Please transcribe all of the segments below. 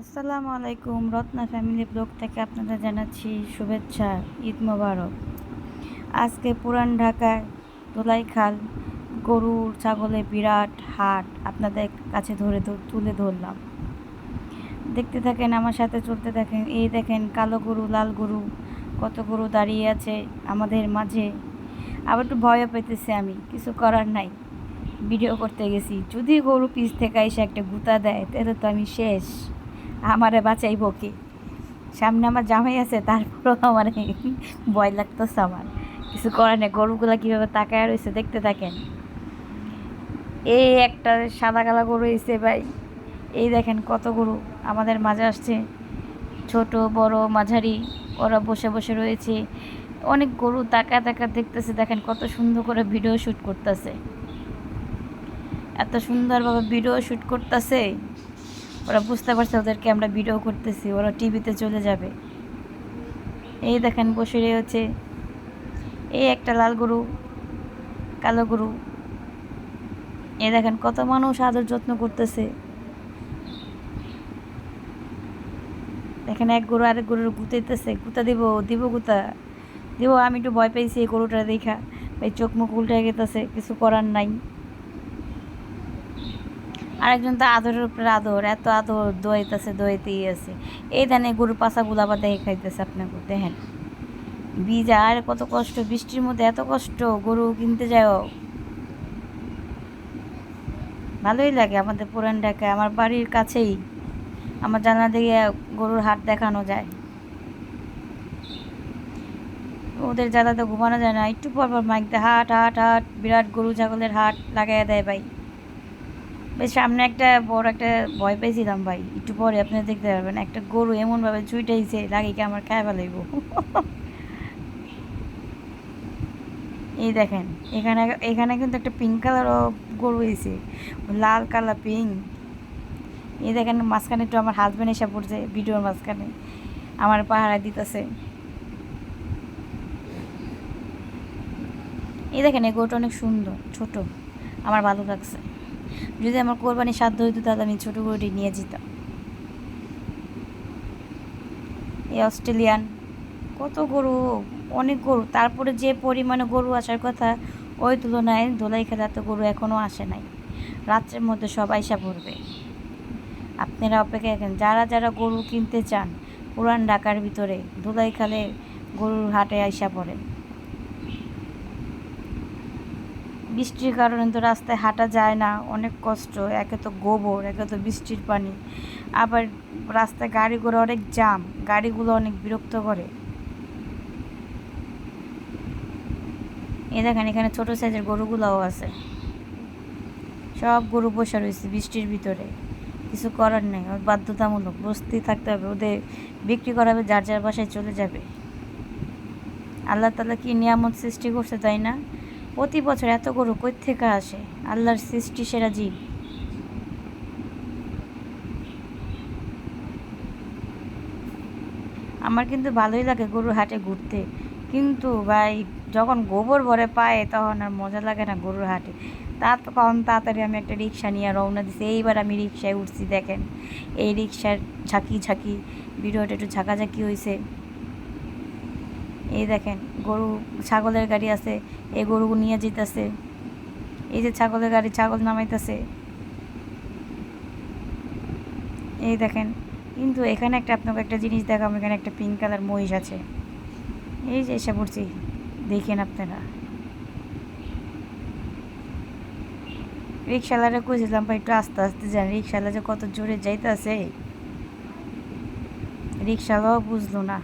আসসালামু আলাইকুম। Ratna family blog থেকে আপনাদের জানাচ্ছি শুভেচ্ছা, ঈদ মোবারক। আজকে পুরান ঢাকায় ধোলাইখাল গরু ছাগলের বিরাট হাট আপনাদের কাছে তুলে ধরলাম। দেখতে থাকেন, আমার সাথে চলতে থাকেন। এই দেখেন, কালো গরু, লাল গরু, কত গরু দাঁড়িয়ে আছে আমাদের মাঝে। আবার একটু ভয়ও পেতেছে, আমি কিছু করার নাই, ভিডিও করতে গেছি। যদি গরু পিছ থেকে এসে একটা গুঁতা দেয় তাহলে তো আমি শেষ। আমারে বাঁচাইব কি? সামনে আমার জামাই আছে, তারপরেও আমার ভয় লাগতেছে। আমার কিছু করার নেই। গরুগুলা কীভাবে তাকায় রয়েছে দেখতে থাকেন। এই একটা সাদা কালা গরু এসে ভাই, এই দেখেন কত গরু আমাদের মাঝে আসছে, ছোট বড় মাঝারি, ওরা বসে বসে রয়েছে। অনেক গরু তাকায় দেখতেছে। দেখেন কত সুন্দর করে ভিডিও শ্যুট করতেছে, এত সুন্দরভাবে ভিডিও শ্যুট করতেছে। ওরা বুঝতে পারছে ওদেরকে আমরা ভিডিও করতেছি, ওরা টিভিতে চলে যাবে। এই দেখেন বসে রয়েছে। এই একটা লাল গরু, কালো গরু। এই দেখেন কত মানুষ আদর যত্ন করতেছে। দেখেন এক গরু আরেক গরুর গুতাইতেছে। গুতা দিব গুতা দিব। আমি একটু ভয় পাইছি এই গরুটা দেখা, ভাই চোখ মুখ উল্টে গেতেছে, কিছু করার নাই। আরেকজন তো আদরের উপরে আদর, এত আদর, দোয়াইতেই আছে। এই দেন এই গরুর পাশাগুলো আবার দেখে খাইতেছে। আপনাকে দেখেন বীজ, আর কত কষ্ট, বৃষ্টির মধ্যে এত কষ্ট গরু কিনতে যাও। ভালোই লাগে আমাদের পুরান ঢাকায়, আমার বাড়ির কাছেই, আমার জানলা দিয়ে গরুর হাট দেখানো যায়। ওদের জ্বালাতে ঘুমানো যায় না, একটু পর পর মাইক দেয় হাট হাট হাট, বিরাট গরু ছাগলের হাট লাগাইয়া দেয় ভাই। বেশ সামনে একটা বড় একটা ভয় পেয়েছিলাম ভাই, একটু পরে আপনি দেখতে পারবেন একটা গরু এমনভাবে চুইটাইছে, লাগে কি আমার খায় ফেলাইব। এই দেখেন এখানে এখানে কিন্তু একটা পিঙ্ক কালারও গরু হয়েছে, লাল কালার পিঙ্ক। এই দেখেন মাঝখানে একটু আমার হাজব্যান্ড এসে পড়ছে ভিডিওর মাঝখানে, আমার পাহারা দিতেছে। এই দেখেন এই গরুটা অনেক সুন্দর, ছোট, আমার ভালো লাগছে। যদি আমার কোরবানির সাধ্য হইতো তাহলে আমি ছোটো গরুটি নিয়ে যেতাম। এই অস্ট্রেলিয়ান কত গরু, অনেক গরু। তারপরে যে পরিমাণে গরু আসার কথা, ওই তুলনায় ধোলাইখালে এত গরু এখনও আসে নাই। রাত্রের মধ্যে সব আইসা পড়বে। আপনারা অপেক্ষা করেন, যারা যারা গরু কিনতে চান পুরান ঢাকার ভিতরে ধোলাইখালে গরুর হাটে আইসা পড়েন। বৃষ্টির কারণে তো রাস্তায় হাঁটা যায় না, অনেক কষ্ট। একে তো গোবর, একে তো বৃষ্টির পানি, আবার রাস্তায় গাড়ি ঘোড়া অনেক জাম, গাড়িগুলো অনেক বিরক্ত করে। এই দেখেন এখানে ছোটো সাইজের গরুগুলোও আছে, সব গরু বসে রয়েছে বৃষ্টির ভিতরে। কিছু করার নেই, বাধ্যতামূলক বসতেই থাকতে হবে। ওদের বিক্রি করাবে, যার যার বাসায় চলে যাবে। আল্লাহ তাআলা কি নিয়ামত সৃষ্টি করছে, তাই না? প্রতি বছর এত গরু কই থেকে আসে? আল্লাহর সৃষ্টি সেরা জীব। আমার কিন্তু ভালোই লাগে গরুর হাটে ঘুরতে, কিন্তু ভাই যখন গোবর ভরে পায় তখন আর মজা লাগে না গরুর হাটে। তখন তাড়াতাড়ি আমি একটা রিক্সা নিয়ে রওনা দিছি। এইবার আমি রিক্সায় উঠছি, দেখেন এই রিক্সার ঝাঁকি ভিডিওটা একটু ঝাঁকাঝাঁকি হয়েছে। এই দেখেন গরু, ছাগলের গাড়ি আছে, এই গরু নিয়ে যেতেছে। এই যে ছাগলের গাড়ি, ছাগল নামাইতেছে। এই দেখেন, কিন্তু এখানে একটা আপনাকে একটা জিনিস দেখাবো, এখানে একটা পিঙ্ক কালার মহিষ আছে। এই যে এসে পড়ছি, দেখেন আপনারা। রিক্সাওয়ালারে কইছিলাম ভাই একটু আস্তে আস্তে যান, রিক্সাওয়ালা যে কত জোরে যাইতেছে, রিক্সাওয়ালাও বুঝলো না।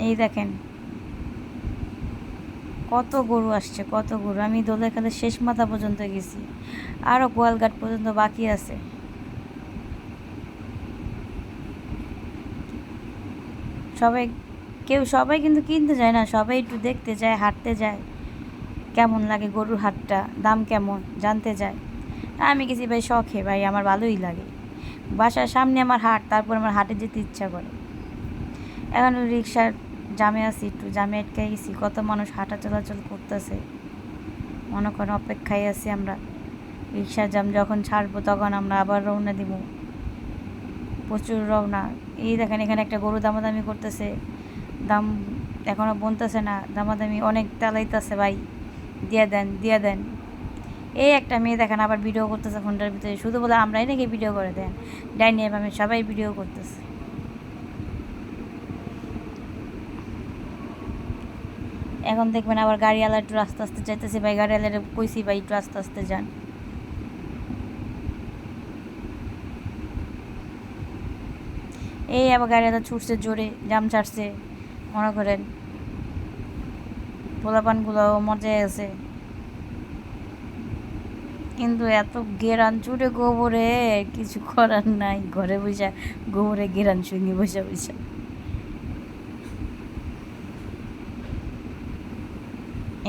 এই দেখেন কত গরু আসছে, কত গরু। আমি দোলাইখালের শেষ মাথা পর্যন্ত গেছি, আরও গোয়ালঘাট পর্যন্ত বাকি আছে। সবাই সবাই কিন্তু কিনতে যায় না, সবাই একটু দেখতে যায়, হাঁটতে যায়, কেমন লাগে গরুর হাটটা, দাম কেমন জানতে যায়। আমি গেছি ভাই শখে, ভাই আমার ভালোই লাগে। বাসার সামনে আমার হাট, তারপর আমার হাটে যেতে ইচ্ছা করে। এখন রিক্সার জামে আছি, একটু জামে আটকে গেছি, কত মানুষ হাঁটা চলাচল করতেছে, মনে করেন অপেক্ষায় আছি আমরা। রিক্সার জাম যখন ছাড়বো তখন আমরা আবার রওনা দিব, প্রচুর রওনা। এই দেখেন এখানে একটা গরু দামাদামি করতেছে, দাম এখনও বলতেছে না, দামাদামি অনেক চালাইতেছে, ভাই দিয়ে দেন দিয়ে দেন। এই একটা মেয়ে দেখেন আবার ভিডিও করতেছে ফোনটার ভিতরে, শুধু বলে আমরাই নাকি ভিডিও করে দেন, ডাইনি আমি সবাই ভিডিও করতেছে। এখন দেখবেন আবার গাড়িওয়ালা একটু আস্তে আস্তে যাইতেছে, ভাই গাড়িওয়ালাটা কইছি ভাই একটু আস্তে আস্তে যান। এই আবার গাড়িওয়ালা ছুটছে জোরে, জাম ছাড়ছে, মনে করেন পোলাপানগুলোও মজায় আছে। কিন্তু এত গেরান চুটে গোবরে কিছু করার নাই, ঘরে বসে গোবরে গেরান শুনি বসে বসে।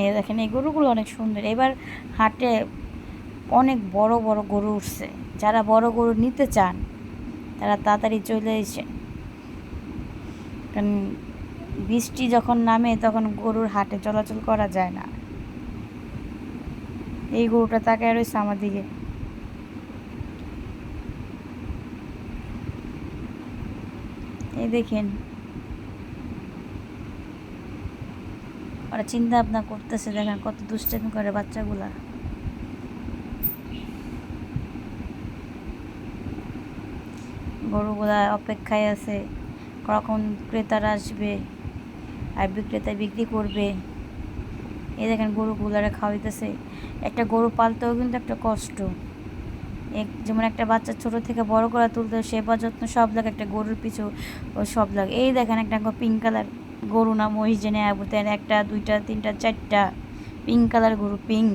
এই দেখেন এই গরুগুলো অনেক সুন্দর, এবার হাটে অনেক বড় বড় গরু উঠছে। যারা বড় গরু নিতে চান তারা তাড়াতাড়ি চলে এসে, কারণ বৃষ্টি যখন নামে তখন গরুর হাটে চলাচল করা যায় না। এই গরুটা তাকায় রয়েছে আমার দিকে। এই দেখেন ওরা চিন্তা ভাবনা করতেছে, দেখেন কত দুষ্টামি করে বাচ্চাগুলা। গরুগুলা অপেক্ষায় আছে কখন ক্রেতারা আসবে আর বিক্রেতা বিক্রি করবে। এই দেখেন গরুগুলারে খাওয়াইতেছে। একটা গরু পালতেও কিন্তু একটা কষ্ট, যেমন একটা বাচ্চা ছোট থেকে বড় করে তুলতে সেবা যত্ন সব লাগে, একটা গরুর পিছু ও সব লাগে। এই দেখেন একটা পিঙ্ক কালার গরু না মহিষ জেনে বুঝতেন, একটা দুইটা তিনটা চারটা পিঙ্ক কালার গরু, পিঙ্ক।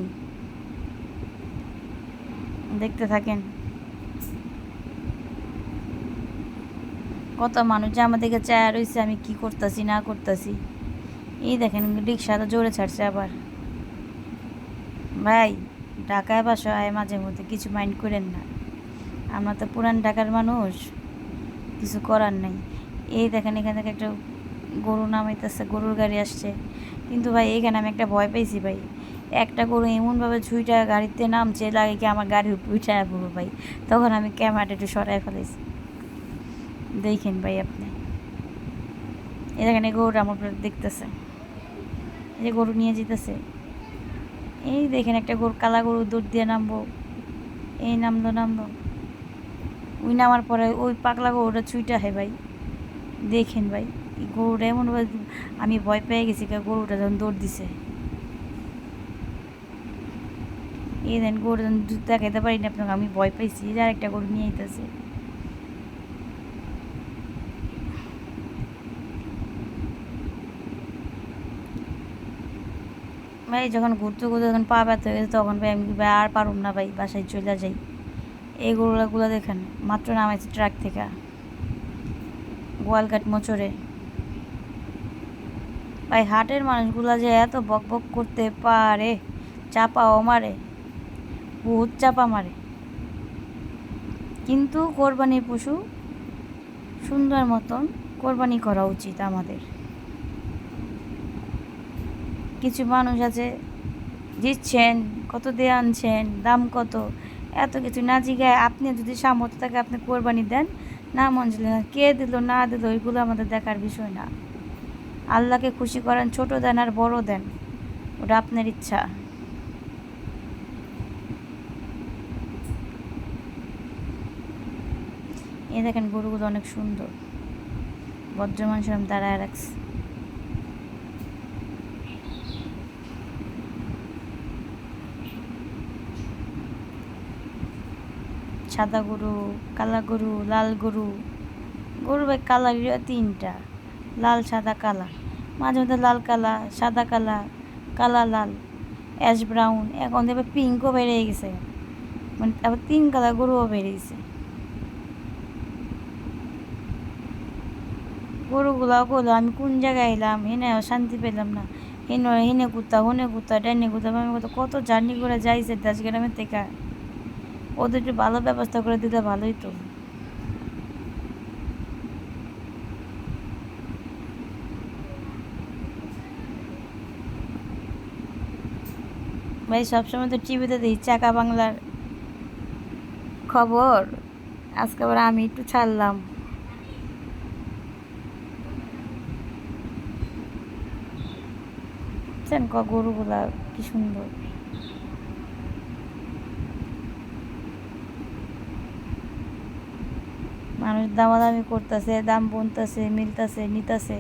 দেখতে থাকেন কত মানুষ যে আমাদেরকে চায় রয়েছে আমি কি করতেছি না করতেছি। এই দেখেন রিক্সাটা জোরে ছাড়ছে আবার। ভাই ঢাকায় বাসায় মাঝে মধ্যে কিছু মাইন্ড করেন না, আমরা তো পুরান ঢাকার মানুষ, কিছু করার নাই। এই দেখেন এখান থেকে একটা গরু নামাইতেছে, গরুর গাড়ি আসছে। কিন্তু ভাই এখানে আমি একটা ভয় পেয়েছি ভাই, একটা গরু এমনভাবে ছুঁইটা গাড়িতে নামছে লাগে কি আমার গাড়ির উপর উঠায় পড়বো ভাই। তখন আমি ক্যামেরাটা একটু সরাই ফেলেছি। দেখেন ভাই আপনি, এই দেখেন এই গরুটা আমার দেখতেছে, এই যে গরু নিয়ে যেতেছে। এই দেখেন একটা গরু, কালা গরু দৌড় দিয়ে নামবো, এই নামলো। ওই নামার পরে ওই পাগলা গরুটা ছুঁইটা হয় ভাই। দেখেন ভাই এই গরুটা এমনভাবে, আমি ভয় পেয়ে গেছি গরুটা যখন দৌড় দিছে। এই দেন গরু যখন দুধ দেখাইতে পারি না আপনাকে, আমি ভয় পাইছি। আর একটা গরু নিয়ে আইতেছে। ভাই যখন ঘুরতে ঘুরতে যখন পা ব্যথা হয়ে গেছে তখন ভাই আমি ভাই আর পারুম না ভাই, বাসায় চলে যাই। এই গরুগুলো দেখেন মাত্র নামাইছে ট্রাক থেকে, গোয়ালঘাট মোচরে। ভাই হাটের মানুষগুলা যে এত বক বক করতে পারে, চাপাও মারে, বহুত চাপা মারে। কিন্তু কোরবানির পশু সুন্দর মতন কোরবানি করা উচিত আমাদের। কিছু মানুষ আছে দিচ্ছেন কত দিয়ে আনছেন, দাম কত, এত কিছু না জিগায় আপনি যদি সামর্থ্য থাকে আপনি কোরবানি দেন, না মন চাইলে না, কে দিল না দিল ওইগুলো আমাদের দেখার বিষয় না। আল্লাহকে খুশি করেন, ছোট দেন আর বড় দেন, ওটা আপনার ইচ্ছা। এই দেখেন গরুগুলো অনেক সুন্দর, ভদ্র মানুষ আমি দাঁড়ায় রাখছি। সাদা গরু, কালা গরু, লাল গরু। গরু ভাই কালার তিনটা, লাল সাদা কালা, মাঝে মধ্যে লাল কালা, সাদা কালা, কালা লাল, অ্যাশ ব্রাউন, এখন দেখবে পিঙ্কও বেরিয়ে গেছে, মানে আবার 3 কালার গরুও বেরিয়েছে। গরুগুলাও করলো আমি কোন জায়গায় এলাম, হেনেও শান্তি পেলাম না, হেনে কুত্তা ডাইনে কুত্তা আমি কত জার্নি করে যাইছে দেশ গ্রামের থেকে। ওদের একটু ভালো ব্যবস্থা করে দিলে ভালোই তো। ভাই সবসময় তো টিভিতে দেখি চাকা বাংলার খবর, আজকে আবার আমি একটু ছাড়লাম। বুঝছেন গরুগুলা কি সুন্দর। মানুষ দামাদামি করতেছে, দাম বলতেছে, মিলতেছে, নিতেছে।